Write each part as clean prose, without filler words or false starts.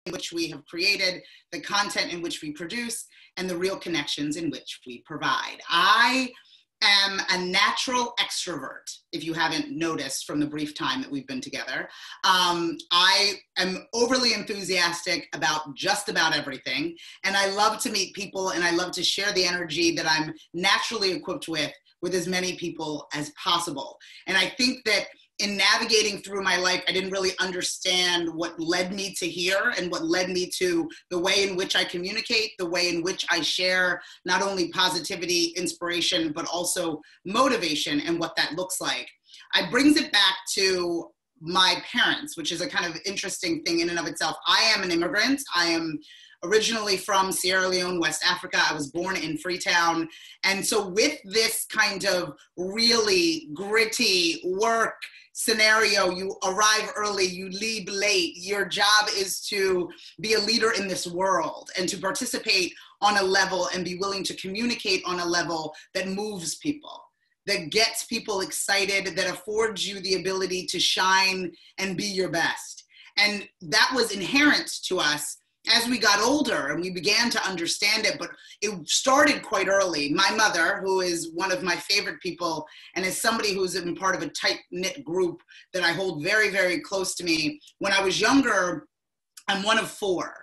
in which we have created, the content in which we produce, and the real connections in which we provide. I am a natural extrovert, if you haven't noticed from the brief time that we've been together. I am overly enthusiastic about just about everything, and I love to meet people, and I love to share the energy that I'm naturally equipped with as many people as possible. And I think that in navigating through my life, I didn't really understand what led me to here and what led me to the way in which I communicate, the way in which I share not only positivity, inspiration, but also motivation and what that looks like. I brings it back to my parents, which is a kind of interesting thing in and of itself. I am an immigrant. I am originally from Sierra Leone, West Africa. I was born in Freetown. And so with this kind of really gritty work scenario, you arrive early, you leave late, your job is to be a leader in this world and to participate on a level and be willing to communicate on a level that moves people, that gets people excited, that affords you the ability to shine and be your best. And that was inherent to us as we got older and we began to understand it, but it started quite early. My mother, who is one of my favorite people and is somebody who's been part of a tight-knit group that I hold very, very close to me. When I was younger, I'm one of four.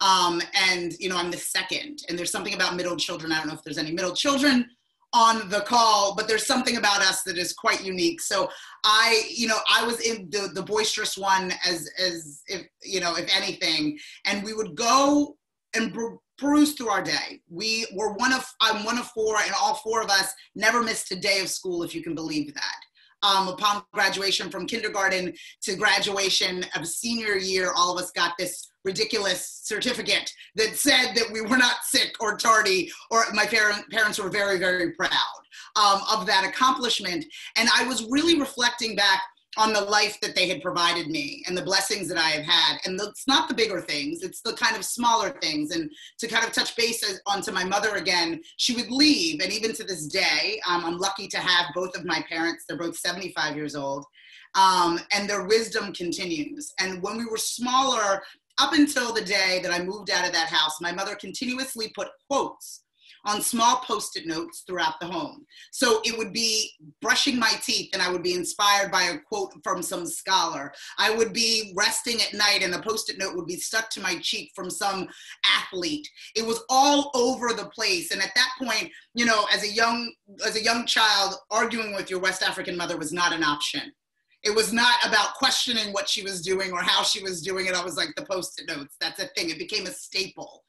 And, you know, I'm the second. And there's something about middle children. I don't know if there's any middle children on the call, but there's something about us that is quite unique. So I was in the boisterous one as if, you know, if anything, and we would go and peruse through our day. I'm one of four, and all four of us never missed a day of school, if you can believe that. Upon graduation from kindergarten to graduation of senior year, all of us got this ridiculous certificate that said that we were not sick or tardy, or my parents were very, very proud of that accomplishment. And I was really reflecting back on the life that they had provided me and the blessings that I have had. And it's not the bigger things, it's the kind of smaller things. And to kind of touch base onto my mother again, she would leave. And even to this day, I'm lucky to have both of my parents. They're both 75 years old. And their wisdom continues. And when we were smaller, up until the day that I moved out of that house, my mother continuously put quotes on small Post-it notes throughout the home. So it would be brushing my teeth and I would be inspired by a quote from some scholar. I would be resting at night and a Post-it note would be stuck to my cheek from some athlete. It was all over the place. And at that point, you know, as a young child, arguing with your West African mother was not an option. It was not about questioning what she was doing or how she was doing it. I was like, the Post-it notes, that's a thing. It became a staple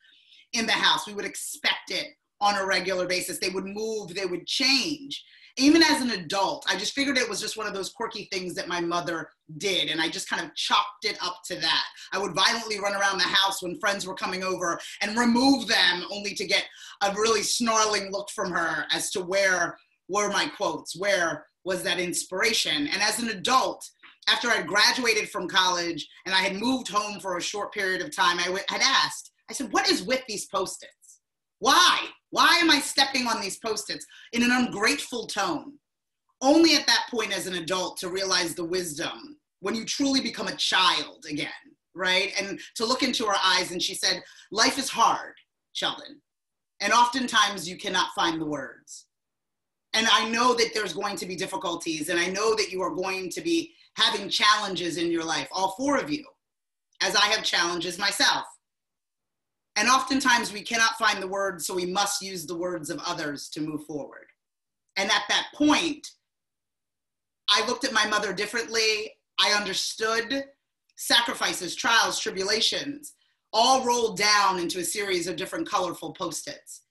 in the house. We would expect it on a regular basis. They would move, they would change. Even as an adult, I just figured it was just one of those quirky things that my mother did. And I just kind of chalked it up to that. I would violently run around the house when friends were coming over and remove them only to get a really snarling look from her as to where were my quotes, where was that inspiration. And as an adult, after I graduated from college and I had moved home for a short period of time, I had asked, I said, what is with these Post-its? Why? Why am I stepping on these Post-its in an ungrateful tone? Only at that point as an adult to realize the wisdom when you truly become a child again, right? And to look into her eyes, and she said, life is hard, Cheldin. And oftentimes you cannot find the words. And I know that there's going to be difficulties, and I know that you are going to be having challenges in your life, all four of you, as I have challenges myself. And oftentimes we cannot find the words, so we must use the words of others to move forward. And at that point, I looked at my mother differently. I understood sacrifices, trials, tribulations, all rolled down into a series of different colorful Post-its.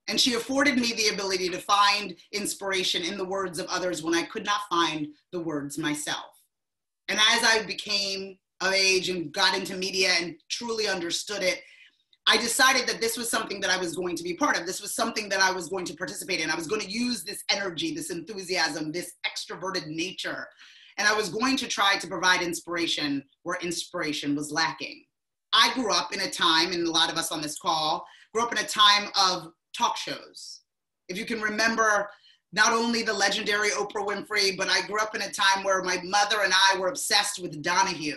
And she afforded me the ability to find inspiration in the words of others when I could not find the words myself. And as I became of age and got into media and truly understood it, I decided that this was something that I was going to be part of. This was something that I was going to participate in. I was going to use this energy, this enthusiasm, this extroverted nature. And I was going to try to provide inspiration where inspiration was lacking. I grew up in a time, and a lot of us on this call grew up in a time of talk shows. If you can remember, not only the legendary Oprah Winfrey, but I grew up in a time where my mother and I were obsessed with Donahue.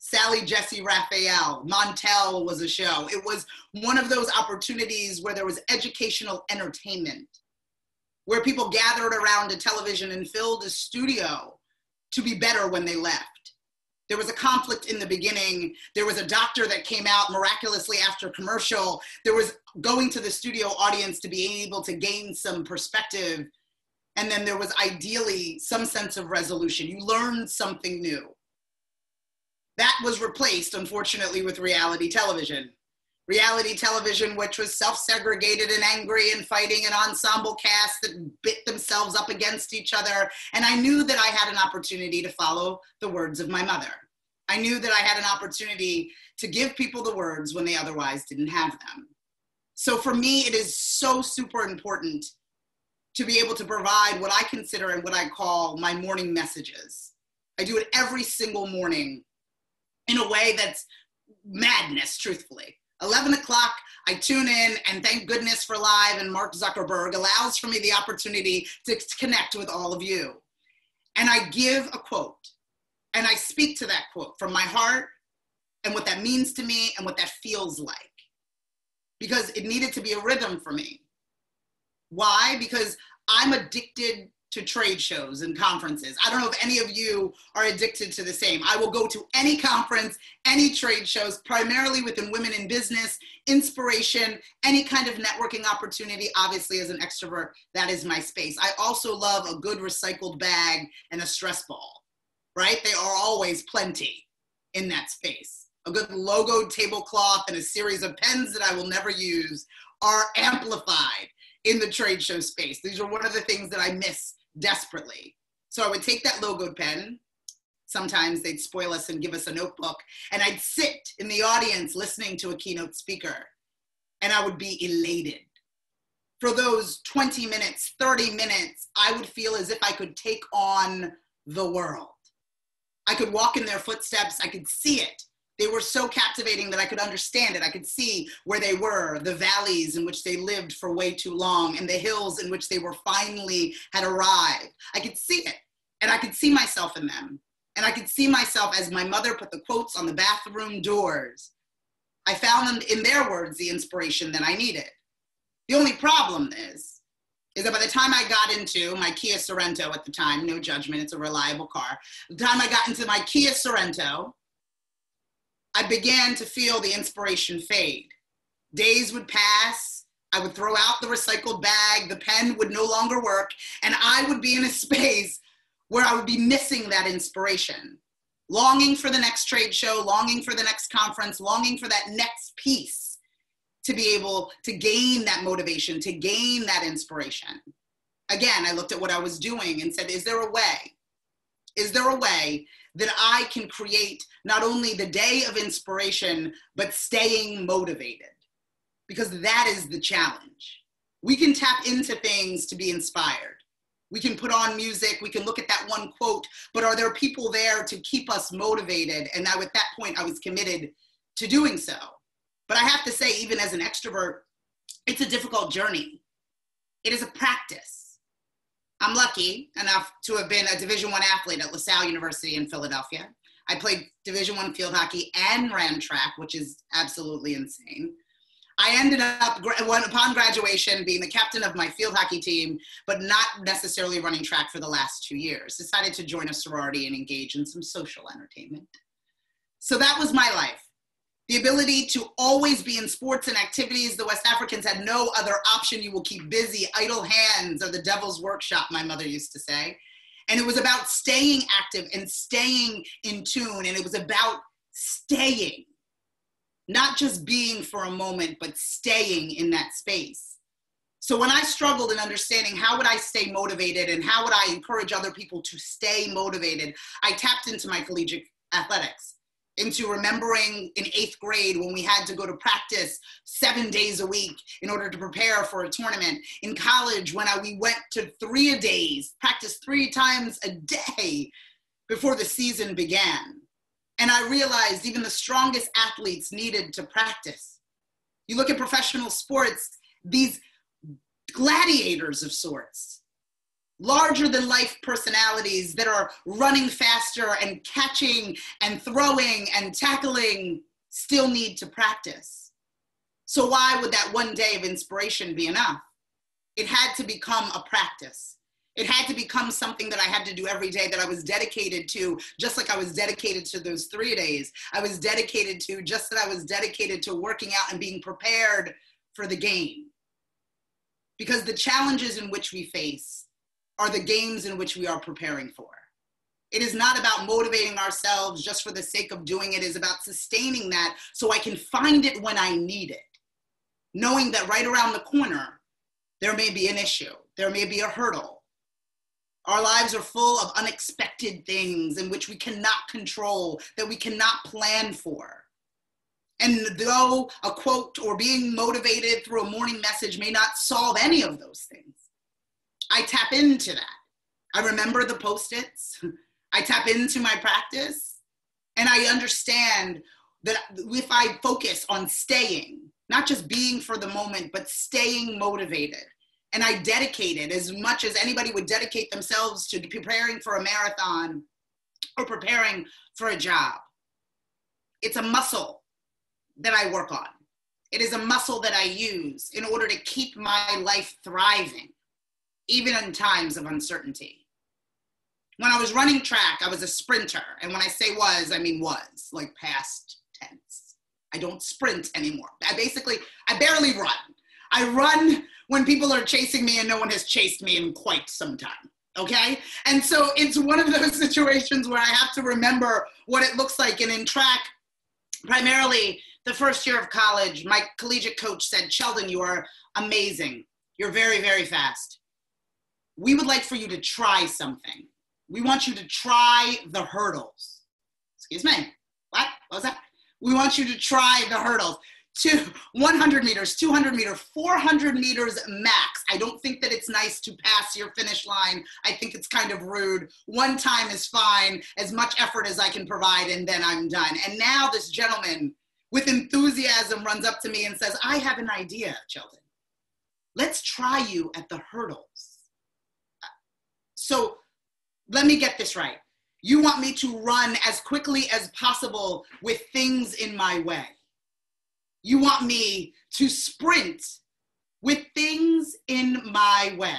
Sally Jesse Raphael, Montel was a show. It was one of those opportunities where there was educational entertainment, where people gathered around a television and filled a studio to be better when they left. There was a conflict in the beginning. There was a doctor that came out miraculously after commercial. There was going to the studio audience to be able to gain some perspective. And then there was ideally some sense of resolution. You learned something new. That was replaced, unfortunately, with reality television. Reality television, which was self-segregated and angry and fighting an ensemble cast that bit themselves up against each other. And I knew that I had an opportunity to follow the words of my mother. I knew that I had an opportunity to give people the words when they otherwise didn't have them. So for me, it is so super important to be able to provide what I consider and what I call my morning messages. I do it every single morning in a way that's madness, truthfully. 11 o'clock, I tune in, and thank goodness for Live and Mark Zuckerberg allows for me the opportunity to connect with all of you. And I give a quote, and I speak to that quote from my heart and what that means to me and what that feels like. Because it needed to be a rhythm for me. Why? Because I'm addicted to trade shows and conferences. I don't know if any of you are addicted to the same. I will go to any conference, any trade shows, primarily within women in business, inspiration, any kind of networking opportunity. Obviously, as an extrovert, that is my space. I also love a good recycled bag and a stress ball, right? They are always plenty in that space. A good logoed tablecloth and a series of pens that I will never use are amplified in the trade show space. These are one of the things that I miss desperately. So I would take that logoed pen. Sometimes they'd spoil us and give us a notebook, and I'd sit in the audience listening to a keynote speaker, and I would be elated. For those 20 minutes, 30 minutes, I would feel as if I could take on the world. I could walk in their footsteps. I could see it. They were so captivating that I could understand it. I could see where they were, the valleys in which they lived for way too long, and the hills in which they were finally had arrived. I could see it, and I could see myself in them. And I could see myself as my mother put the quotes on the bathroom doors. I found them, in their words, the inspiration that I needed. The only problem is that by the time I got into my Kia Sorento at the time, no judgment, it's a reliable car. The time I got into my Kia Sorento, I began to feel the inspiration fade. Days would pass, I would throw out the recycled bag, the pen would no longer work, and I would be in a space where I would be missing that inspiration, longing for the next trade show, longing for the next conference, longing for that next piece to be able to gain that motivation, to gain that inspiration. Again, I looked at what I was doing and said, is there a way? Is there a way that I can create not only the day of inspiration, but staying motivated? Because that is the challenge. We can tap into things to be inspired. We can put on music, we can look at that one quote, but are there people there to keep us motivated? And now at that point, I was committed to doing so. But I have to say, even as an extrovert, it's a difficult journey. It is a practice. I'm lucky enough to have been a Division I athlete at LaSalle University in Philadelphia. I played Division I field hockey and ran track, which is absolutely insane. I ended up, upon graduation, being the captain of my field hockey team, but not necessarily running track for the last 2 years. Decided to join a sorority and engage in some social entertainment. So that was my life. The ability to always be in sports and activities. The West Africans had no other option. You will keep busy. Idle hands are the devil's workshop, my mother used to say. And it was about staying active and staying in tune. And it was about staying, not just being for a moment, but staying in that space. So when I struggled in understanding how would I stay motivated and how would I encourage other people to stay motivated, I tapped into my collegiate athletics, into remembering in 8th grade when we had to go to practice 7 days a week in order to prepare for a tournament. In college, when we went to 3-a-days, practiced 3 times a day before the season began. And I realized even the strongest athletes needed to practice. You look at professional sports, these gladiators of sorts larger than life personalities that are running faster and catching and throwing and tackling still need to practice. So why would that one day of inspiration be enough? It had to become a practice. It had to become something that I had to do every day, that I was dedicated to, just like I was dedicated to those 3 days. I was dedicated to, just that I was dedicated to working out and being prepared for the game. Because the challenges in which we face are the games in which we are preparing for. It is not about motivating ourselves just for the sake of doing it. It is about sustaining that so I can find it when I need it. Knowing that right around the corner, there may be an issue. There may be a hurdle. Our lives are full of unexpected things in which we cannot control, that we cannot plan for. And though a quote or being motivated through a morning message may not solve any of those things, I tap into that. I remember the Post-its. I tap into my practice. And I understand that if I focus on staying, not just being for the moment, but staying motivated, and I dedicate it as much as anybody would dedicate themselves to preparing for a marathon or preparing for a job. It's a muscle that I work on. It is a muscle that I use in order to keep my life thriving, even in times of uncertainty. When I was running track, I was a sprinter. And when I say was, I mean was, like past tense. I don't sprint anymore. I barely run. I run when people are chasing me and no one has chased me in quite some time, okay? And so it's one of those situations where I have to remember what it looks like. And in track, primarily the first year of college, my collegiate coach said, Cheldin, you are amazing. You're very, very fast. We would like for you to try something. We want you to try the hurdles. Excuse me, what was that? We want you to try the hurdles. 100 meters, 200 meters, 400 meters max. I don't think that it's nice to pass your finish line. I think it's kind of rude. One time is fine, as much effort as I can provide, and then I'm done. And now this gentleman with enthusiasm runs up to me and says, I have an idea, Cheldin. Let's try you at the hurdles. So let me get this right. You want me to run as quickly as possible with things in my way. You want me to sprint with things in my way.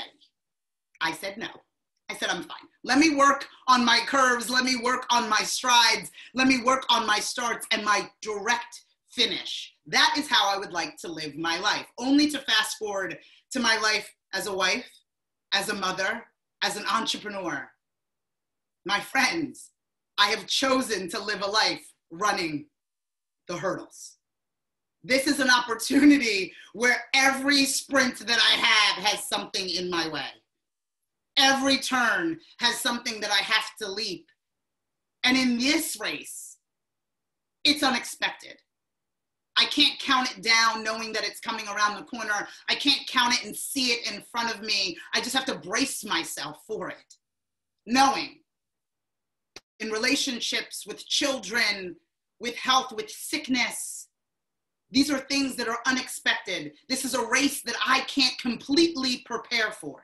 I said no. I said, I'm fine. Let me work on my curves. Let me work on my strides. Let me work on my starts and my direct finish. That is how I would like to live my life. Only to fast forward to my life as a wife, as a mother, as an entrepreneur. My friends, I have chosen to live a life running the hurdles. This is an opportunity where every sprint that I have has something in my way. Every turn has something that I have to leap. And in this race, it's unexpected. I can't count it down knowing that it's coming around the corner. I can't count it and see it in front of me. I just have to brace myself for it. Knowing in relationships with children, with health, with sickness, these are things that are unexpected. This is a race that I can't completely prepare for.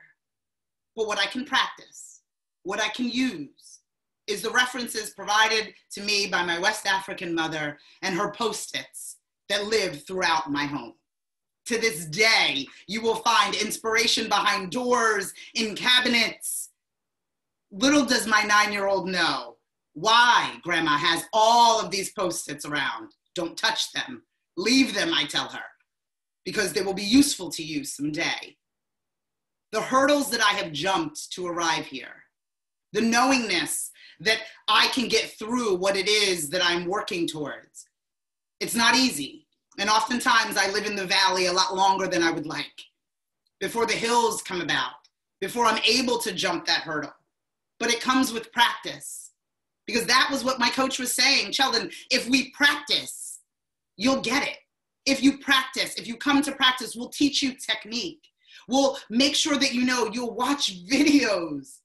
But what I can practice, what I can use, is the references provided to me by my West African mother and her Post-its that lived throughout my home. To this day, you will find inspiration behind doors, in cabinets. Little does my 9-year-old know why Grandma has all of these Post-its around. Don't touch them. Leave them, I tell her, because they will be useful to you someday. The hurdles that I have jumped to arrive here, the knowingness that I can get through what it is that I'm working towards. It's not easy. And oftentimes I live in the valley a lot longer than I would like, before the hills come about, before I'm able to jump that hurdle. But it comes with practice, because that was what my coach was saying. Cheldin, if we practice, you'll get it. If you practice, if you come to practice, we'll teach you technique. We'll make sure that you'll watch videos,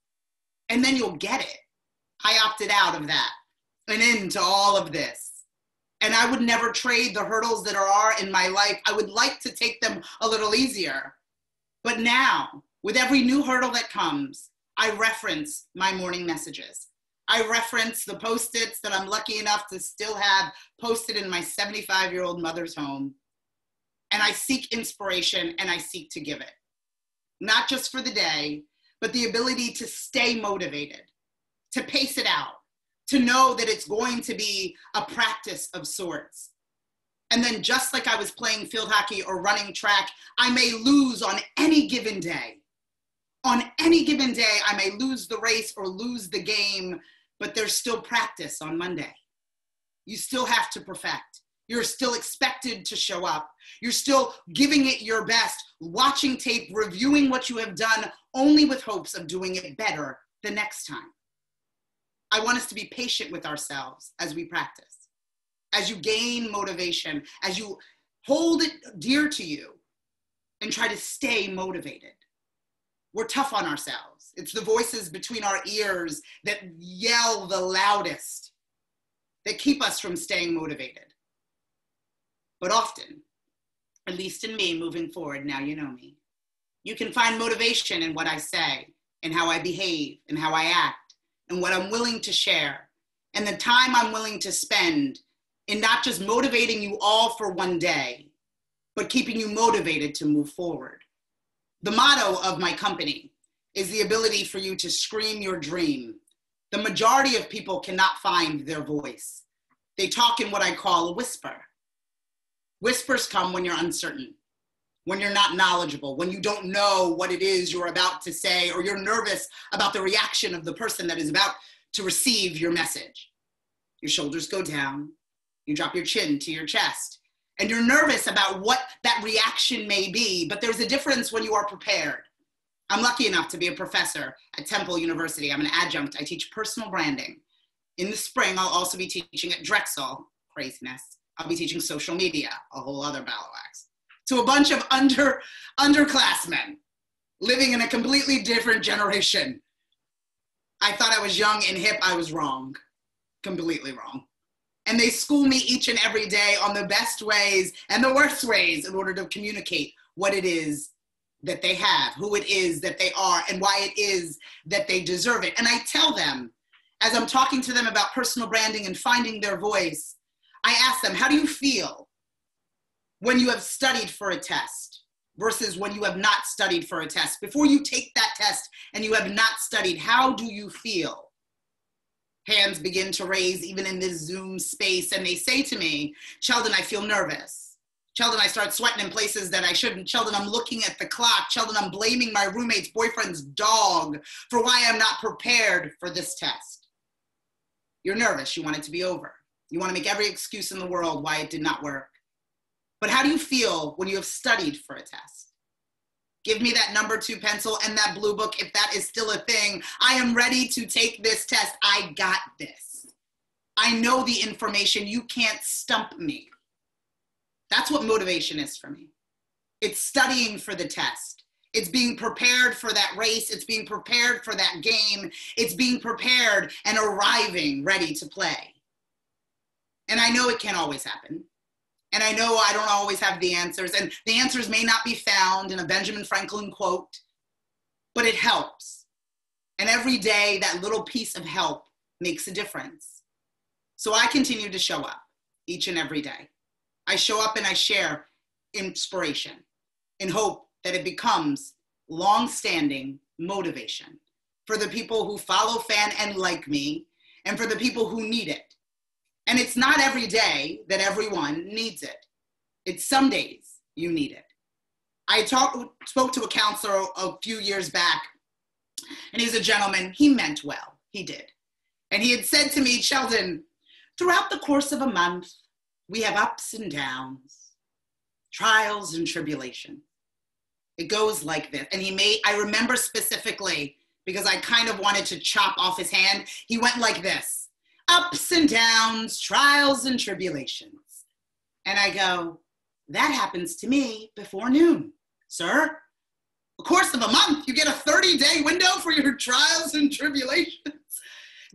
and then you'll get it. I opted out of that and into all of this. And I would never trade the hurdles that are in my life. I would like to take them a little easier. But now, with every new hurdle that comes, I reference my morning messages. I reference the Post-its that I'm lucky enough to still have posted in my 75-year-old mother's home. And I seek inspiration and I seek to give it. Not just for the day, but the ability to stay motivated, to pace it out, to know that it's going to be a practice of sorts. And then just like I was playing field hockey or running track, I may lose on any given day. On any given day, I may lose the race or lose the game, but there's still practice on Monday. You still have to perfect. You're still expected to show up. You're still giving it your best, watching tape, reviewing what you have done, only with hopes of doing it better the next time. I want us to be patient with ourselves as we practice, as you gain motivation, as you hold it dear to you and try to stay motivated. We're tough on ourselves. It's the voices between our ears that yell the loudest, that keep us from staying motivated. But often, at least in me moving forward, now you know me, you can find motivation in what I say and how I behave and how I act and what I'm willing to share and the time I'm willing to spend in not just motivating you all for one day, but keeping you motivated to move forward. The motto of my company is the ability for you to scream your dream. The majority of people cannot find their voice. They talk in what I call a whisper. Whispers come when you're uncertain, when you're not knowledgeable, when you don't know what it is you're about to say, or you're nervous about the reaction of the person that is about to receive your message. Your shoulders go down, you drop your chin to your chest, and you're nervous about what that reaction may be, but there's a difference when you are prepared. I'm lucky enough to be a professor at Temple University. I'm an adjunct. I teach personal branding. In the spring, I'll also be teaching at Drexel, craziness. I'll be teaching social media, a whole other ball of wax, to a bunch of underclassmen living in a completely different generation. I thought I was young and hip. I was wrong, completely wrong. And they school me each and every day on the best ways and the worst ways in order to communicate what it is that they have, who it is that they are, and why it is that they deserve it. And I tell them, as I'm talking to them about personal branding and finding their voice, I ask them, how do you feel when you have studied for a test versus when you have not studied for a test? Before you take that test and you have not studied, how do you feel? Hands begin to raise even in this Zoom space, and they say to me, Cheldin, I feel nervous. Cheldin, I start sweating in places that I shouldn't. Cheldin, I'm looking at the clock. Cheldin, I'm blaming my roommate's boyfriend's dog for why I'm not prepared for this test. You're nervous. You want it to be over. You want to make every excuse in the world why it did not work. But how do you feel when you have studied for a test? Give me that number 2 pencil and that blue book if that is still a thing. I am ready to take this test. I got this. I know the information. You can't stump me. That's what motivation is for me. It's studying for the test. It's being prepared for that race. It's being prepared for that game. It's being prepared and arriving ready to play. And I know it can't always happen. And I know I don't always have the answers, and the answers may not be found in a Benjamin Franklin quote, but it helps. And every day, that little piece of help makes a difference. So I continue to show up each and every day. I show up and I share inspiration in hope that it becomes long-standing motivation for the people who follow, fan, and like me, and for the people who need it. And it's not every day that everyone needs it. It's some days you need it. I spoke to a counselor a few years back, and he's a gentleman. He meant well, he did. And he had said to me, Cheldin, throughout the course of a month, we have ups and downs, trials and tribulations. It goes like this. And I remember specifically, because I kind of wanted to chop off his hand, he went like this. Ups and downs, trials and tribulations. And I go, that happens to me before noon, sir. The course of a month, you get a 30-day window for your trials and tribulations.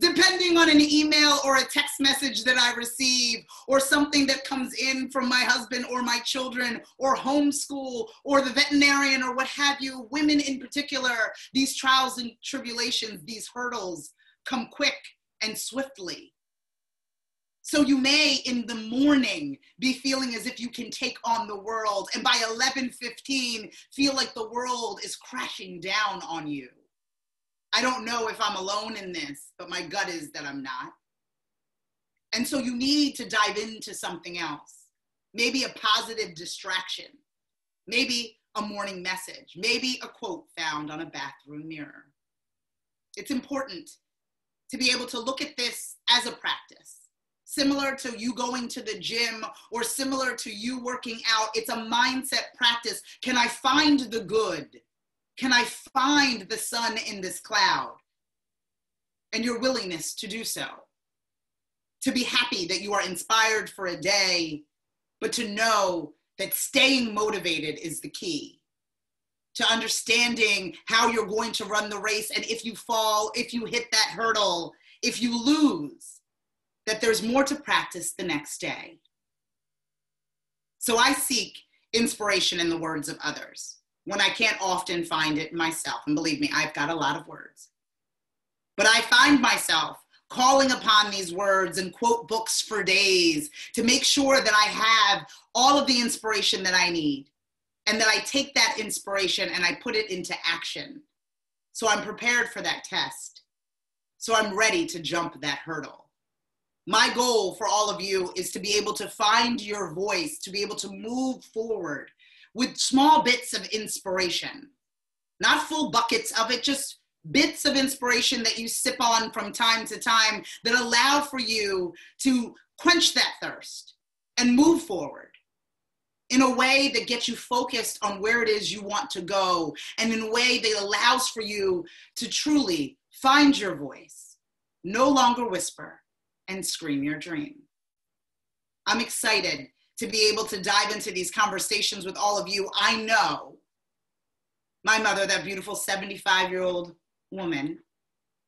depending on an email or a text message that I receive, or something that comes in from my husband or my children, or homeschool, or the veterinarian, or what have you. Women in particular, these trials and tribulations, these hurdles come quick and swiftly. So you may, in the morning, be feeling as if you can take on the world, and by 11:15, feel like the world is crashing down on you. I don't know if I'm alone in this, but my gut is that I'm not. And so you need to dive into something else. Maybe a positive distraction. Maybe a morning message. Maybe a quote found on a bathroom mirror. It's important to be able to look at this as a practice. Similar to you going to the gym, or similar to you working out, it's a mindset practice. Can I find the good? Can I find the sun in this cloud? And your willingness to do so. To be happy that you are inspired for a day, but to know that staying motivated is the key. To understanding how you're going to run the race, and if you fall, if you hit that hurdle, if you lose, that there's more to practice the next day. So I seek inspiration in the words of others when I can't often find it myself. And believe me, I've got a lot of words. But I find myself calling upon these words and quote books for days to make sure that I have all of the inspiration that I need, and that I take that inspiration and I put it into action. So I'm prepared for that test. So I'm ready to jump that hurdle. My goal for all of you is to be able to find your voice, to be able to move forward with small bits of inspiration, not full buckets of it, just bits of inspiration that you sip on from time to time that allow for you to quench that thirst and move forward in a way that gets you focused on where it is you want to go, and in a way that allows for you to truly find your voice, no longer whisper, and scream your dream. I'm excited to be able to dive into these conversations with all of you. I know my mother, that beautiful 75-year-old woman,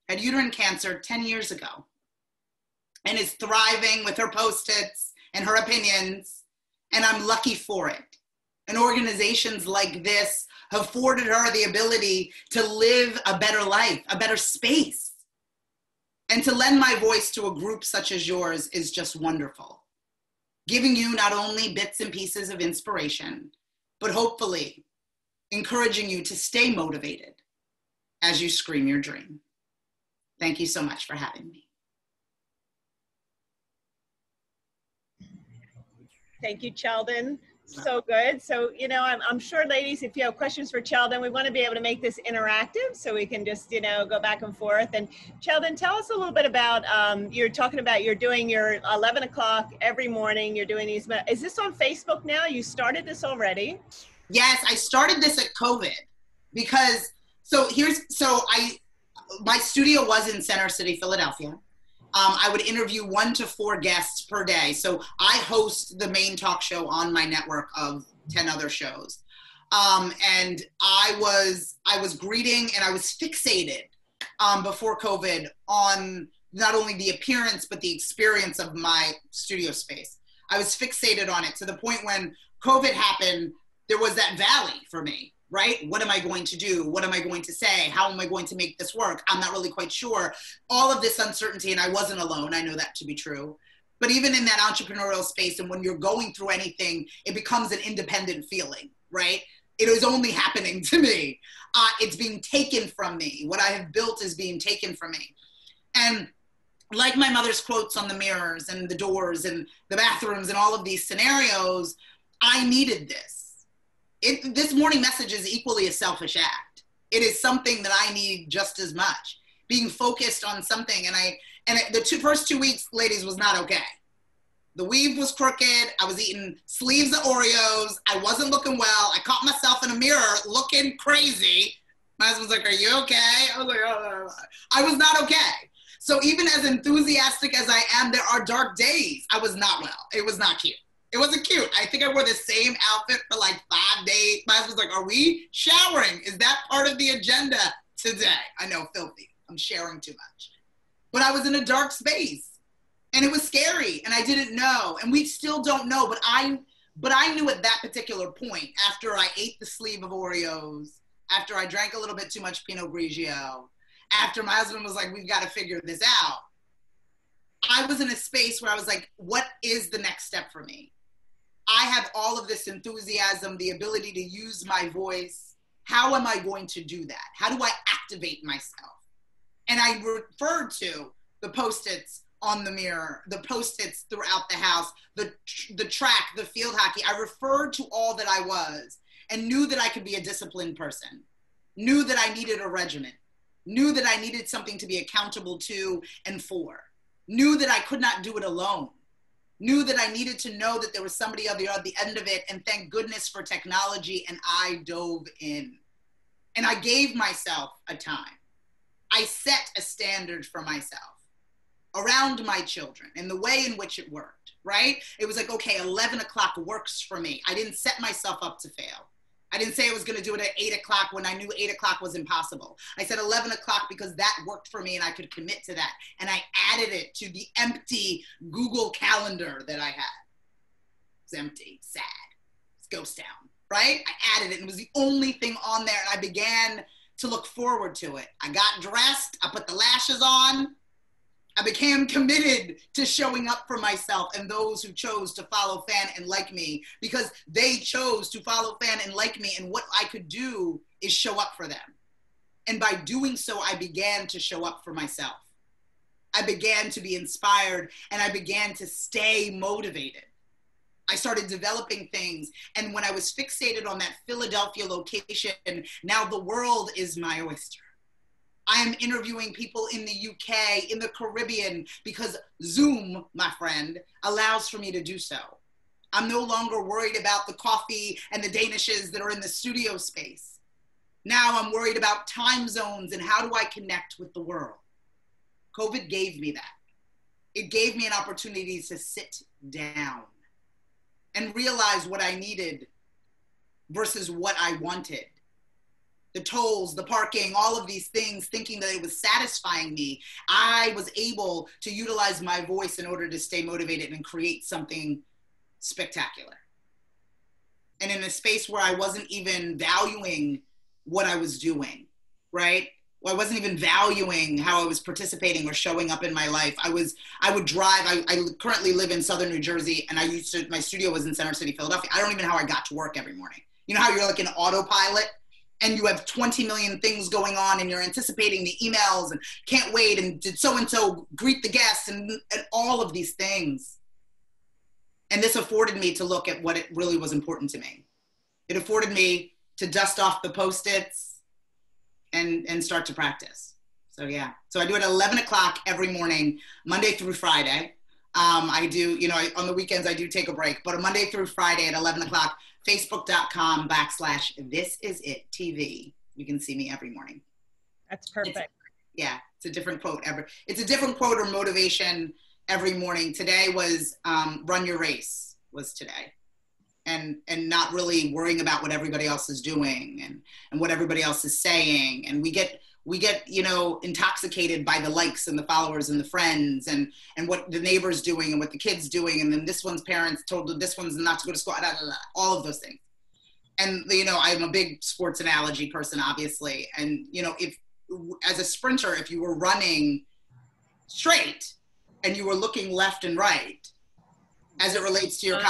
had uterine cancer 10 years ago and is thriving with her post-its and her opinions, and I'm lucky for it. And organizations like this have afforded her the ability to live a better life, a better space. And to lend my voice to a group such as yours is just wonderful. Giving you not only bits and pieces of inspiration, but hopefully encouraging you to stay motivated as you scream your dream. Thank you so much for having me. Thank you, Cheldin. So good. So, you know, I'm sure, ladies, if you have questions for Cheldin, we want to be able to make this interactive so we can just, you know, go back and forth. And Cheldin, tell us a little bit about, you're talking about you're doing your 11 o'clock every morning. You're doing these. Is this on Facebook now? You started this already? Yes, I started this at COVID because, my studio was in Center City, Philadelphia. I would interview 1 to 4 guests per day. So I host the main talk show on my network of 10 other shows. And I was greeting, and I was fixated before COVID on not only the appearance, but the experience of my studio space. I was fixated on it to the point when COVID happened, there was that valley for me, right? What am I going to do? What am I going to say? How am I going to make this work? I'm not really quite sure. All of this uncertainty, and I wasn't alone. I know that to be true. But even in that entrepreneurial space, and when you're going through anything, it becomes an independent feeling, right? It is only happening to me. It's being taken from me. What I have built is being taken from me. And like my mother's quotes on the mirrors and the doors and the bathrooms and all of these scenarios, I needed this. This morning message is equally a selfish act. It is something that I need just as much. Being focused on something, the first 2 weeks, ladies, was not okay. The weave was crooked. I was eating sleeves of Oreos. I wasn't looking well. I caught myself in a mirror looking crazy. My husband's like, "Are you okay?" I was like, "Oh." I was not okay. So even as enthusiastic as I am, there are dark days. I was not well. It was not cute. It wasn't cute. I think I wore the same outfit for like 5 days. My husband's like, "Are we showering? Is that part of the agenda today?" I know, filthy. I'm sharing too much. but I was in a dark space and it was scary and I didn't know. And we still don't know, but I knew at that particular point, after I ate the sleeve of Oreos, after I drank a little bit too much Pinot Grigio, after my husband was like, we've got to figure this out, I was in a space where I was like, what is the next step for me? I have all of this enthusiasm, the ability to use my voice. How am I going to do that? How do I activate myself? And I referred to the Post-its on the mirror, the Post-its throughout the house, the track, the field hockey. I referred to all that I was and knew that I could be a disciplined person, knew that I needed a regimen, knew that I needed something to be accountable to and for, knew that I could not do it alone, knew that I needed to know that there was somebody on the end of it, and thank goodness for technology, and I dove in. And I gave myself a time. I set a standard for myself around my children and the way in which it worked, right? It was like, okay, 11 o'clock works for me. I didn't set myself up to fail. I didn't say I was going to do it at 8 o'clock when I knew 8 o'clock was impossible. I said 11 o'clock because that worked for me and I could commit to that. And I added it to the empty Google Calendar that I had. It's empty, sad, it's ghost town, right? I added it and it was the only thing on there, and I began to look forward to it. I got dressed, I put the lashes on, I became committed to showing up for myself and those who chose to follow, fan, and like me, because they chose to follow, fan, and like me, and what I could do is show up for them. And by doing so, I began to show up for myself. I began to be inspired, and I began to stay motivated. I started developing things, and when I was fixated on that Philadelphia location, now the world is my oyster. I am interviewing people in the UK, in the Caribbean, because Zoom, my friend, allows for me to do so. I'm no longer worried about the coffee and the danishes that are in the studio space. Now I'm worried about time zones and how do I connect with the world. COVID gave me that. It gave me an opportunity to sit down and realize what I needed versus what I wanted. The tolls, the parking, all of these things, thinking that it was satisfying me, I was able to utilize my voice in order to stay motivated and create something spectacular. And in a space where I wasn't even valuing what I was doing, right? Well, I wasn't even valuing how I was participating or showing up in my life. I would drive, I currently live in Southern New Jersey, and my studio was in Center City, Philadelphia. I don't even know how I got to work every morning. You know how you're like an autopilot? And you have 20 million things going on and you're anticipating the emails and can't wait and did so-and-so greet the guests and all of these things. And this afforded me to look at what it really was important to me. It afforded me to dust off the Post-its and start to practice. So yeah, so I do it at 11 o'clock every morning, Monday through Friday. I do, on the weekends I do take a break, but a Monday through Friday at 11 o'clock, Facebook.com/ThisIsItTV. You can see me every morning. That's perfect. It's a different quote It's a different quote or motivation every morning. Today was run your race was today. And not really worrying about what everybody else is doing and what everybody else is saying. And we get intoxicated by the likes and the followers and the friends and what the neighbor's doing and what the kid's doing. And then this one's parents told this one's not to go to school, all of those things. And, I'm a big sports analogy person, obviously. And, if as a sprinter, if you were running straight and you were looking left and right, as it relates to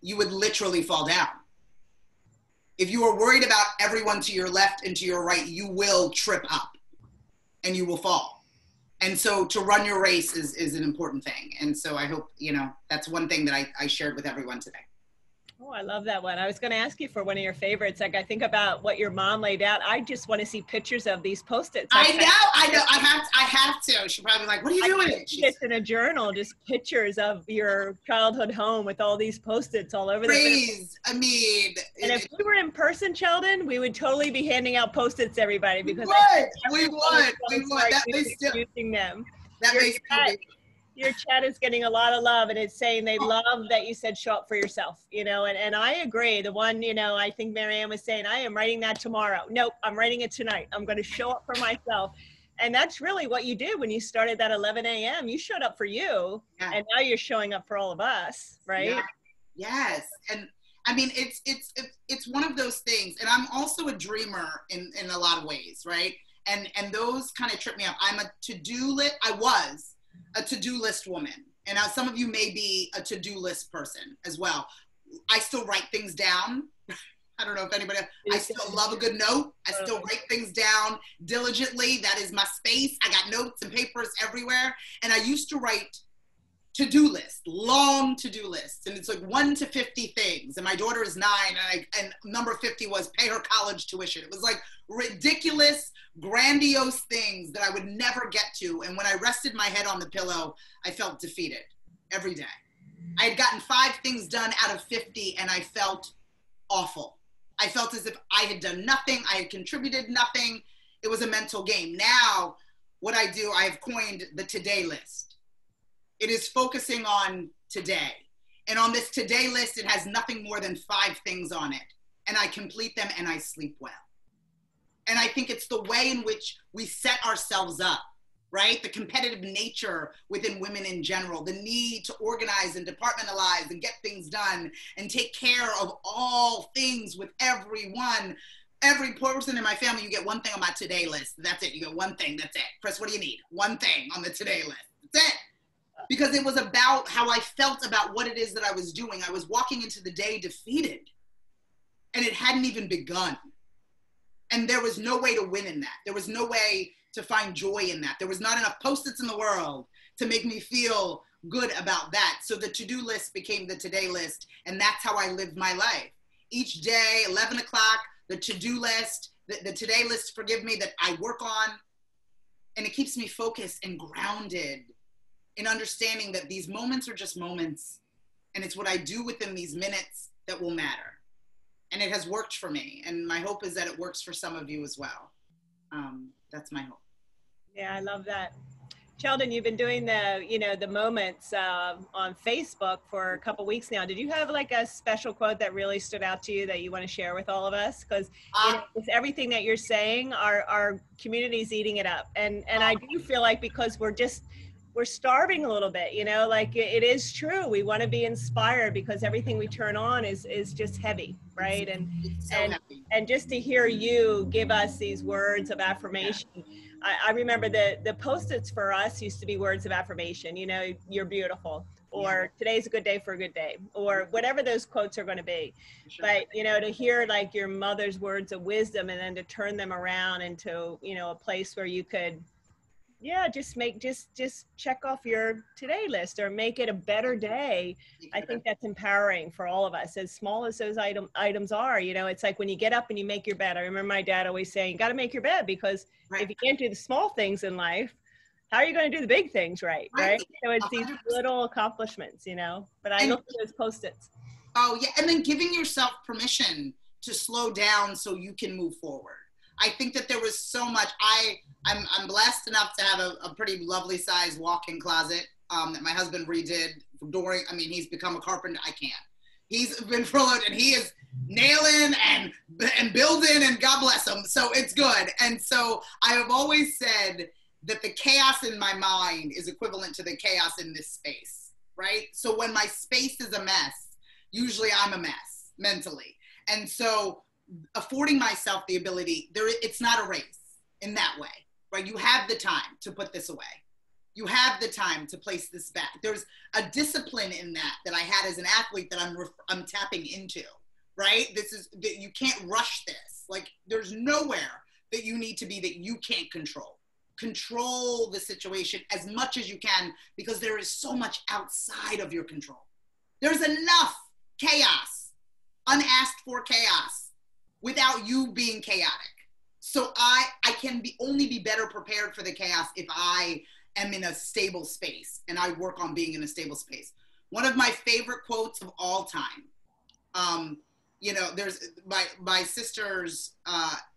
you would literally fall down. If you are worried about everyone to your left and to your right, you will trip up and you will fall. And so to run your race is an important thing. And so I hope, that's one thing that I shared with everyone today. Oh, I love that one. I was going to ask you for one of your favorites. Like, I think about what your mom laid out. I just want to see pictures of these Post-its. I know. I have to. She'll probably be like, what are you doing? It's in a journal, just pictures of your childhood home with all these Post-its all over the place. And if we were in person, Cheldin, we would totally be handing out Post-its to everybody because we would. That makes using them. That makes your chat is getting a lot of love, and it's saying they love that you said show up for yourself, and I agree. The one, I think Marianne was saying, I am writing that tomorrow. Nope, I'm writing it tonight. I'm going to show up for myself. And that's really what you did when you started that 11 a.m. You showed up for you, Yeah. and now you're showing up for all of us, right? Yeah. Yes. And I mean, it's one of those things. And I'm also a dreamer in a lot of ways, right? And those kind of trip me up. I'm a to-do list. I was a to-do list woman. And now some of you may be a to-do list person as well. I still write things down. I don't know if anybody, I still love a good note. I still write things down diligently. That is my space. I got notes and papers everywhere. And I used to write to-do lists, long to-do lists. And it's like 1 to 50 things. And my daughter is 9 and number 50 was pay her college tuition. It was like ridiculous, grandiose things that I would never get to. And when I rested my head on the pillow, I felt defeated every day. I had gotten 5 things done out of 50 and I felt awful. I felt as if I had done nothing. I had contributed nothing. It was a mental game. Now, what I do, I have coined the today list. It is focusing on today. And on this today list, it has nothing more than 5 things on it. And I complete them and I sleep well. And I think it's the way in which we set ourselves up, right? The competitive nature within women in general, the need to organize and departmentalize and get things done and take care of all things with everyone. Every person in my family, you get one thing on my today list. That's it. You get one thing. That's it. Chris, what do you need? One thing on the today list. That's it. Because it was about how I felt about what it is that I was doing. I was walking into the day defeated and it hadn't even begun. And there was no way to win in that. There was no way to find joy in that. There was not enough Post-its in the world to make me feel good about that. So the to-do list became the today list. And that's how I lived my life. Each day, 11 o'clock, the to-do list, the today list, forgive me, that I work on. And it keeps me focused and grounded in understanding that these moments are just moments. And it's what I do within these minutes that will matter. And it has worked for me. And my hope is that it works for some of you as well. That's my hope. Yeah, I love that. Cheldin, you've been doing the moments on Facebook for a couple weeks now. Did you have like a special quote that really stood out to you that you want to share with all of us? Because it's everything that you're saying, our community's eating it up. And I do feel like because we're starving a little bit, like it is true. We want to be inspired because everything we turn on is just heavy, right? And just to hear you give us these words of affirmation. I remember the Post-its for us used to be words of affirmation, you're beautiful, or today's a good day for a good day, or whatever those quotes are going to be. Sure. But, to hear like your mother's words of wisdom and then to turn them around into, a place where you could, just check off your today list or make it a better day. I think that's empowering for all of us, as small as those items are. It's like when you get up and you make your bed. I remember my dad always saying, you got to make your bed, because if you can't do the small things in life, how are you going to do the big things right? So it's 100%. These little accomplishments, but I look at those Post-its. Oh yeah, and then giving yourself permission to slow down so you can move forward. I think that there was so much. I'm blessed enough to have a pretty lovely size walk-in closet that my husband redid he's become a carpenter. I can't. He's been furloughed and he is nailing and building, and God bless him. So it's good. And so I have always said that the chaos in my mind is equivalent to the chaos in this space, right? So when my space is a mess, usually I'm a mess mentally. And so affording myself the ability, it's not a race in that way, right? You have the time to put this away. You have the time to place this back. There's a discipline in that I had as an athlete that I'm tapping into, right? You can't rush this. Like there's nowhere that you need to be that you can't control. Control the situation as much as you can, because there is so much outside of your control. There's enough chaos, unasked for chaos, without you being chaotic. So I can only be better prepared for the chaos if I am in a stable space and I work on being in a stable space. One of my favorite quotes of all time, there's my sisters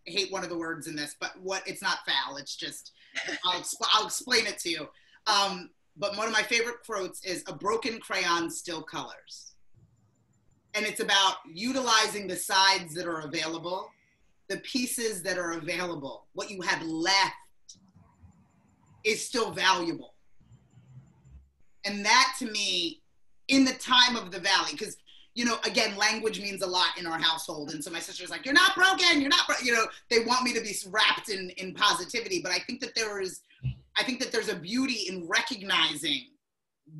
hate one of the words in this, but it's not foul. It's just, I'll explain it to you. But one of my favorite quotes is, "A broken crayon still colors." And it's about utilizing the sides that are available, the pieces that are available, what you have left is still valuable. And that to me, in the time of the valley, because, you know, again, language means a lot in our household. And so my sister's like, you're not broken, you're not, you know, they want me to be wrapped in positivity. But I think that there's a beauty in recognizing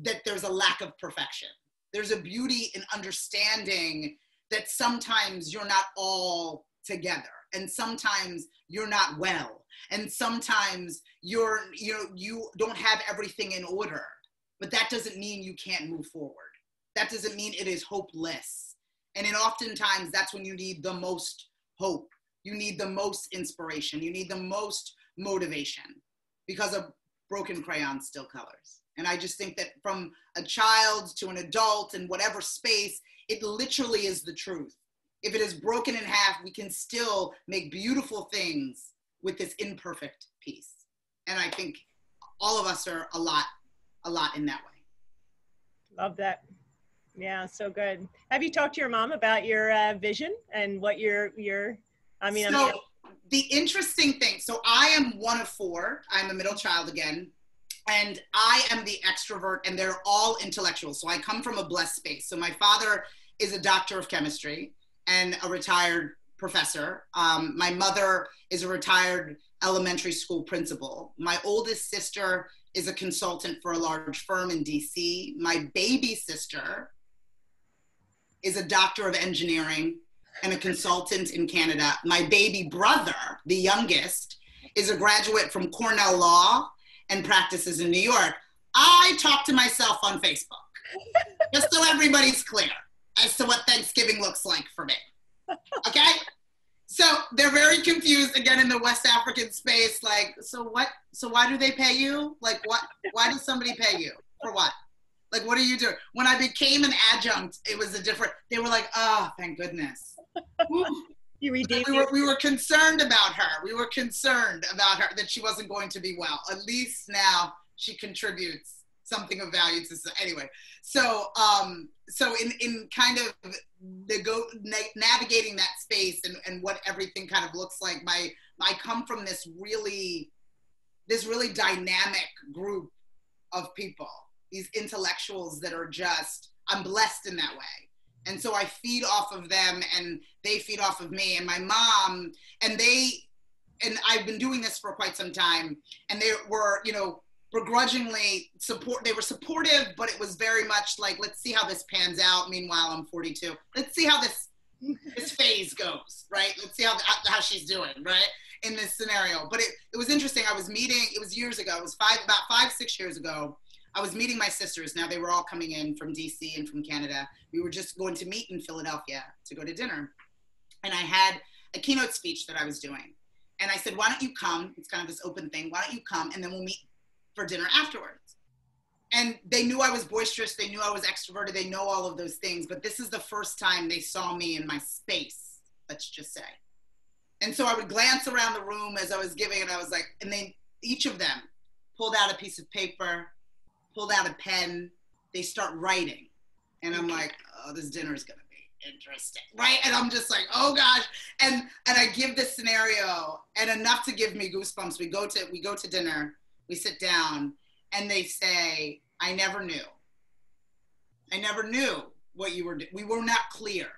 that there's a lack of perfection. There's a beauty in understanding that sometimes you're not all together, and sometimes you're not well, and sometimes you don't have everything in order. But that doesn't mean you can't move forward. That doesn't mean it is hopeless. And oftentimes that's when you need the most hope. You need the most inspiration. You need the most motivation, because a broken crayon still colors. And I just think that from a child to an adult in whatever space, it literally is the truth. If it is broken in half, we can still make beautiful things with this imperfect piece. And I think all of us are a lot in that way. Love that. Yeah, so good. Have you talked to your mom about your vision and what the interesting thing, so I am one of four. I'm a middle child again. And I am the extrovert, and they're all intellectuals. So I come from a blessed space. So my father is a doctor of chemistry and a retired professor. My mother is a retired elementary school principal. My oldest sister is a consultant for a large firm in DC. My baby sister is a doctor of engineering and a consultant in Canada. My baby brother, the youngest, is a graduate from Cornell Law and practices in New York. I talk to myself on Facebook, just so everybody's clear as to what Thanksgiving looks like for me. Okay? So they're very confused, again, in the West African space, like, so why do they pay you? Like, why does somebody pay you? For what? Like, what are you doing? When I became an adjunct, it was they were like, oh, thank goodness. We were concerned about her. We were concerned about her, that she wasn't going to be well. At least now she contributes something of value to anyway. So in kind of navigating that space and what everything kind of looks like, I come from this really dynamic group of people, these intellectuals that are I'm blessed in that way. And so I feed off of them, and they feed off of me. And my mom, and I've been doing this for quite some time, and they were, begrudgingly they were supportive, but it was very much like, let's see how this pans out. Meanwhile, I'm 42. Let's see how this phase goes, right? Let's see how she's doing, right? In this scenario. But it was interesting. It was years ago. It was about 5-6 years ago. I was meeting my sisters. Now they were all coming in from DC and from Canada. We were just going to meet in Philadelphia to go to dinner. And I had a keynote speech that I was doing. And I said, why don't you come? It's kind of this open thing. Why don't you come? And then we'll meet for dinner afterwards. And they knew I was boisterous. They knew I was extroverted. They know all of those things. But this is the first time they saw me in my space, let's just say. And so I would glance around the room as I was giving, and I was like, and each of them pulled out a piece of paper, pulled out a pen, they start writing. And I'm like, oh, this dinner is gonna be interesting, right? And I'm just like, oh gosh. And I give this scenario, and enough to give me goosebumps. We go to dinner, we sit down, and they say, I never knew what you were doing. We were not clear.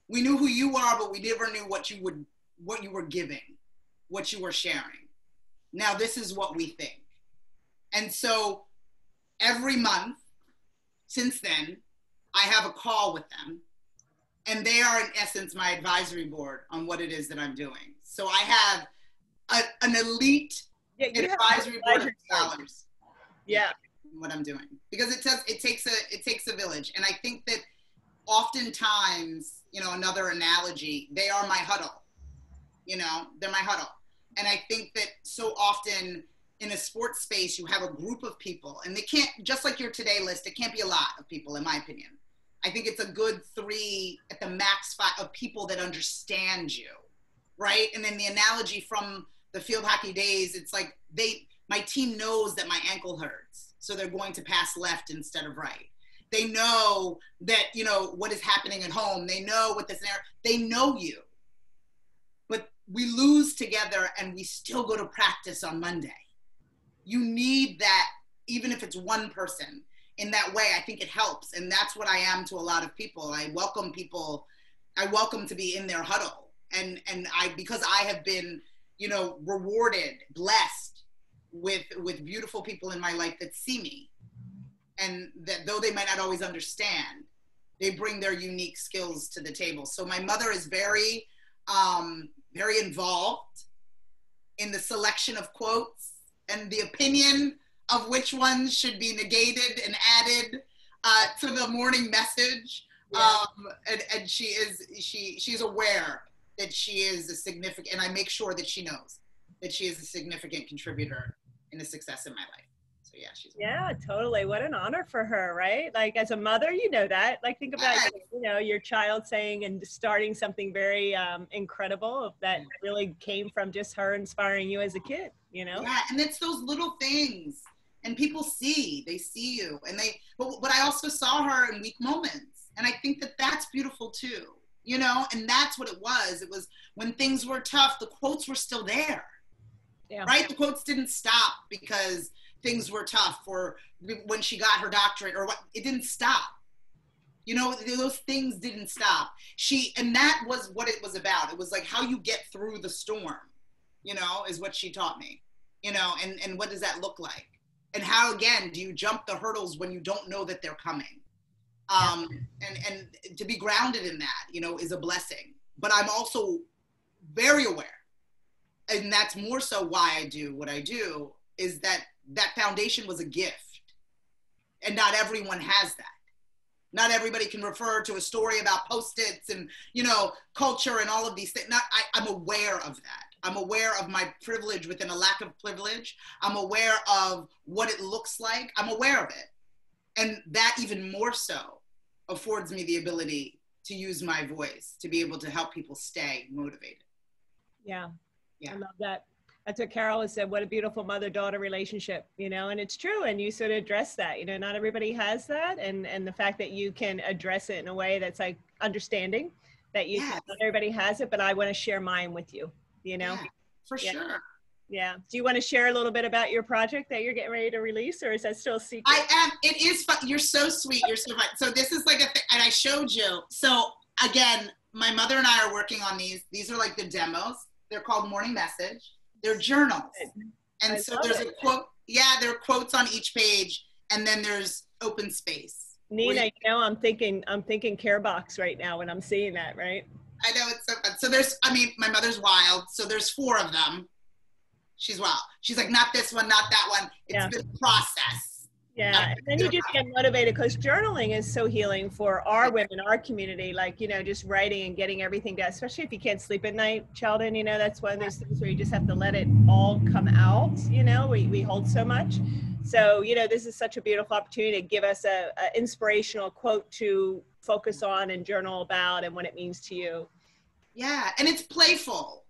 We knew who you are, but we never knew what you were giving, what you were sharing. Now this is what we think. And so every month since then, I have a call with them, and they are in essence my advisory board on what it is that I'm doing. So I have an elite advisory board of scholars. Yeah. What I'm doing, because it takes a village. And I think that oftentimes, another analogy, they are my huddle, they're my huddle. And I think that so often in a sports space, you have a group of people, and they can't, just like your today list, it can't be a lot of people, in my opinion. I think it's a good 3 at the max 5 of people that understand you, right? And then the analogy from the field hockey days, it's like my team knows that my ankle hurts, so they're going to pass left instead of right. They know that, what is happening at home. They know what they know you. But we lose together, and we still go to practice on Monday. you need that, even if it's one person. In that way, I think it helps. And that's what I am to a lot of people. I welcome people. I welcome to be in their huddle. And because I have been, rewarded, blessed with beautiful people in my life that see me. And that though they might not always understand, they bring their unique skills to the table. So my mother is very, very involved in the selection of quotes and the opinion of which ones should be negated and added to the morning message. Yeah. And she's aware that she is a significant, and I make sure that she knows that she is a significant contributor in the success of my life. So yeah, she's aware. Yeah, totally. What an honor for her, right? Like as a mother, that. Like think about your child saying and starting something very incredible that really came from just her inspiring you as a kid. Yeah, and it's those little things. And people they see you, and but I also saw her in weak moments. And I think that that's beautiful too, and that's what it was. It was when things were tough, the quotes were still there, right? The quotes didn't stop because things were tough, or when she got her doctorate or what, it didn't stop. Those things didn't stop. And that was what it was about. It was like how you get through the storm, is what she taught me, and what does that look like? And how, again, do you jump the hurdles when you don't know that they're coming? And to be grounded in that, is a blessing. But I'm also very aware, and that's more so why I do what I do, is that foundation was a gift. And not everyone has that. Not everybody can refer to a story about Post-its and, culture and all of these things. I'm aware of that. I'm aware of my privilege within a lack of privilege. I'm aware of what it looks like. I'm aware of it. And that even more so affords me the ability to use my voice to be able to help people stay motivated. Yeah. I love that. That's what Carol has said. What a beautiful mother-daughter relationship, and it's true. And you sort of address that, not everybody has that. And the fact that you can address it in a way that's like understanding that not everybody has it, but I want to share mine with you. Yeah, for sure. Yeah. Do you want to share a little bit about your project that you're getting ready to release, or is that still a secret? I am. It is fun. You're so sweet. You're so fun. So this is like a thing, and I showed you. So again, my mother and I are working on these. These are like the demos. They're called Morning Message. They're journals. And so there's a quote. Yeah, there are quotes on each page, and then there's open space. Nina, I'm thinking care box right now when I'm seeing that, right? I know, it's so fun. So my mother's wild. So there's 4 of them. She's wild. She's like, not this one, not that one. It's been a process. Yeah. And then you just get motivated because journaling is so healing for our women, our community, like, just writing and getting everything down, especially if you can't sleep at night, Cheldin, that's one of those things where you just have to let it all come out. We hold so much. So, this is such a beautiful opportunity to give us a inspirational quote to focus on and journal about and what it means to you. Yeah. And it's playful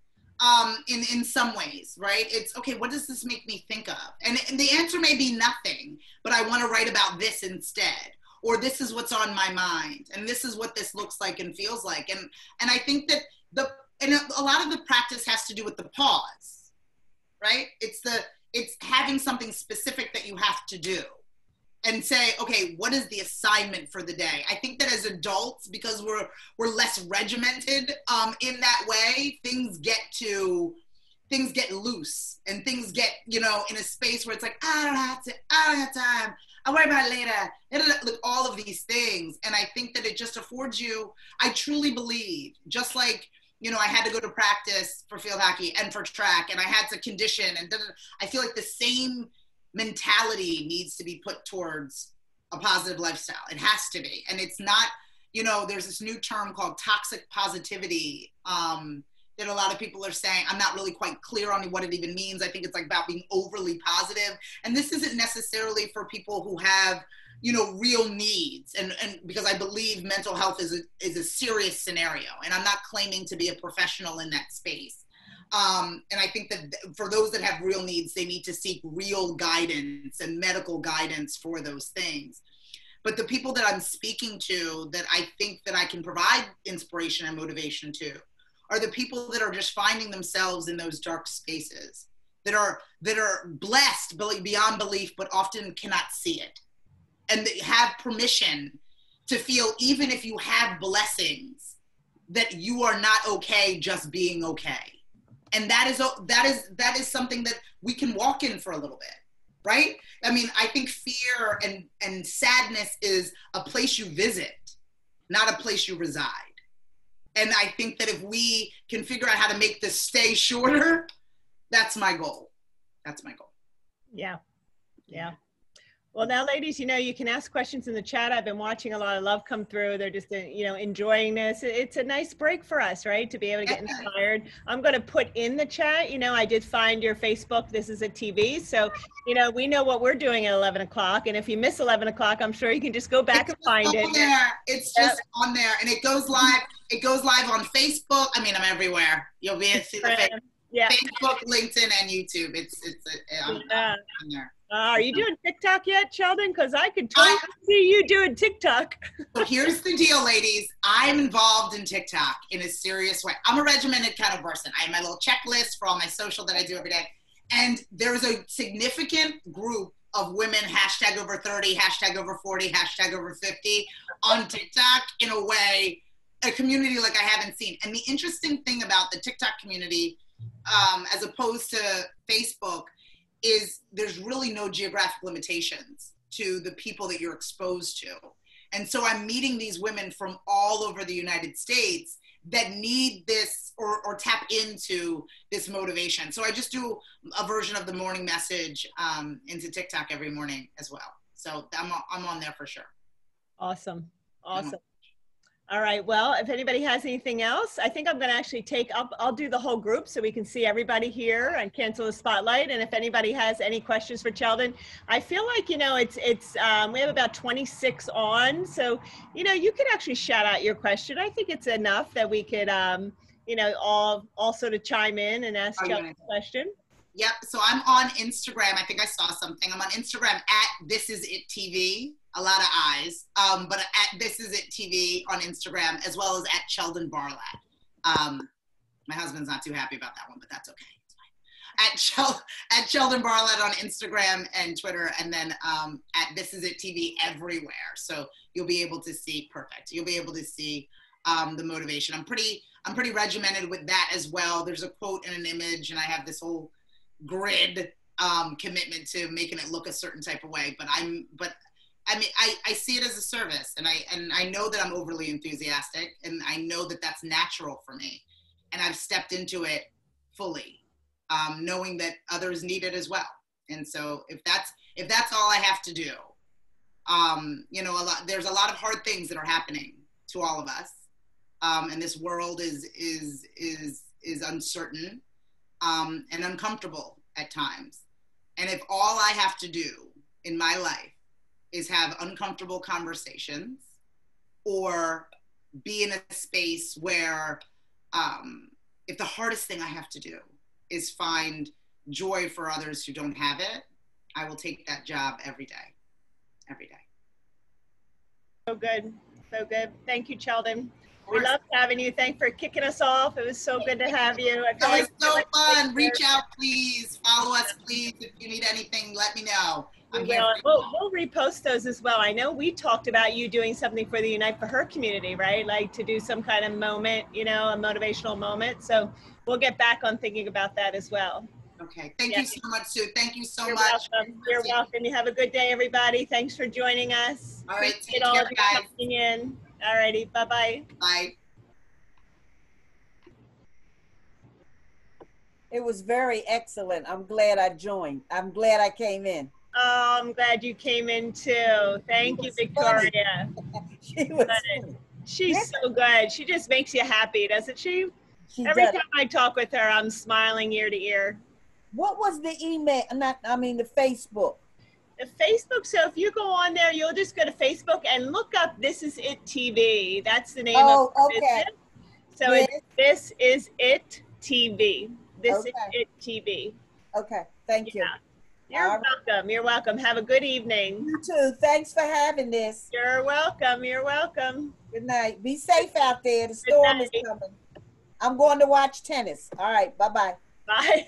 in some ways, right? It's okay. What does this make me think of? And the answer may be nothing, but I want to write about this instead, or this is what's on my mind. And this is what this looks like and feels like. And I think that a lot of the practice has to do with the pause, right? It's having something specific that you have to do and say, okay, what is the assignment for the day? I think that as adults, because we're less regimented in that way, things get loose and things get, in a space where it's like, I don't have time. I'll worry about it later. Like all of these things. And I think that it just affords you, I truly believe, just like, I had to go to practice for field hockey and for track, and I had to condition, and I feel like the same mentality needs to be put towards a positive lifestyle. It has to be. And it's not, there's this new term called toxic positivity that a lot of people are saying. I'm not really quite clear on what it even means. I think it's like about being overly positive. And this isn't necessarily for people who have, real needs. And because I believe mental health is a serious scenario. And I'm not claiming to be a professional in that space. And I think that for those that have real needs, they need to seek real guidance and medical guidance for those things. But the people that I'm speaking to that I think that I can provide inspiration and motivation to are the people that are just finding themselves in those dark spaces, that are blessed beyond belief, but often cannot see it. And they have permission to feel, even if you have blessings, that you are not okay just being okay. And that is something that we can walk in for a little bit, right? I mean, I think fear and sadness is a place you visit, not a place you reside. And I think that if we can figure out how to make this stay shorter, that's my goal. That's my goal. Yeah. Yeah. Well, now, ladies, you can ask questions in the chat. I've been watching a lot of love come through. They're just, enjoying this. It's a nice break for us, right? To be able to get inspired. I'm going to put in the chat, I did find your Facebook. This is a TV. So, we know what we're doing at 11 o'clock. And if you miss 11 o'clock, I'm sure you can just go back and find it. It's just on there. And it goes live. It goes live on Facebook. I mean, I'm everywhere. You'll be able to see the Facebook, LinkedIn, and YouTube. I'm there. Are you doing TikTok yet, Cheldin? Because I could totally see you doing TikTok. So here's the deal, ladies. I'm involved in TikTok in a serious way. I'm a regimented kind of person. I have my little checklist for all my social that I do every day. And there's a significant group of women, #over 30, #over 40, #over 50 on TikTok in a way, a community like I haven't seen. And the interesting thing about the TikTok community, as opposed to Facebook, is there's really no geographic limitations to the people that you're exposed to. And so I'm meeting these women from all over the United States that need this or tap into this motivation. So I just do a version of the morning message into TikTok every morning as well. So I'm on there for sure. Awesome. Awesome. All right. Well, if anybody has anything else, I think I'm going to actually I'll do the whole group so we can see everybody here and cancel the spotlight. And if anybody has any questions for Cheldin, I feel like, we have about 26 on. So, you could actually shout out your question. I think it's enough that we could, all also to chime in and ask Cheldin a question. Yep. So I'm on Instagram. I think I saw something. I'm on Instagram at This Is It TV. A lot of eyes, but at This Is It TV on Instagram, as well as at Cheldin Barlatt. My husband's not too happy about that one, but that's okay. It's fine. At Cheldin Barlatt on Instagram and Twitter, and then at This Is It TV everywhere. So you'll be able to see You'll be able to see the motivation. I'm pretty regimented with that as well. There's a quote and an image, and I have this whole grid commitment to making it look a certain type of way. But I mean, I see it as a service, and I know that I'm overly enthusiastic, and I know that that's natural for me, and I've stepped into it fully, knowing that others need it as well. And so if that's all I have to do, there's a lot of hard things that are happening to all of us, and this world is uncertain and uncomfortable at times. And if all I have to do in my life is have uncomfortable conversations or be in a space where if the hardest thing I have to do is find joy for others who don't have it, I will take that job every day. So good. So good. Thank you, Cheldin. We loved having you. Thanks for kicking us off. It was so good to have you. It was so fun. Reach out, please. Follow us, please. If you need anything, let me know. We'll repost those as well. I know we talked about you doing something for the Unite for Her community, right? Like to do some kind of moment, a motivational moment. So we'll get back on thinking about that as well. Okay. Thank you so much, Sue. Thank you so You're much. Welcome. You're welcome. You have a good day, everybody. Thanks for joining us. All right. Take care, guys. Coming in. All righty. Bye-bye. Bye. It was very excellent. I'm glad I joined. I'm glad I came in. Oh, I'm glad you came in too. Thank you, Victoria. She was funny. She's so good. She just makes you happy, doesn't she? Every time I talk with her, I'm smiling ear to ear. What was the email? The Facebook. The Facebook. So if you go on there, you'll just go to Facebook and look up This Is It TV. That's the name of the business. So it's This Is It TV. This is It TV. Okay. Thank you. You're welcome. You're welcome. Have a good evening. You too. Thanks for having this. You're welcome. You're welcome. Good night. Be safe out there. The storm is coming. I'm going to watch tennis. All right. Bye-bye. Bye.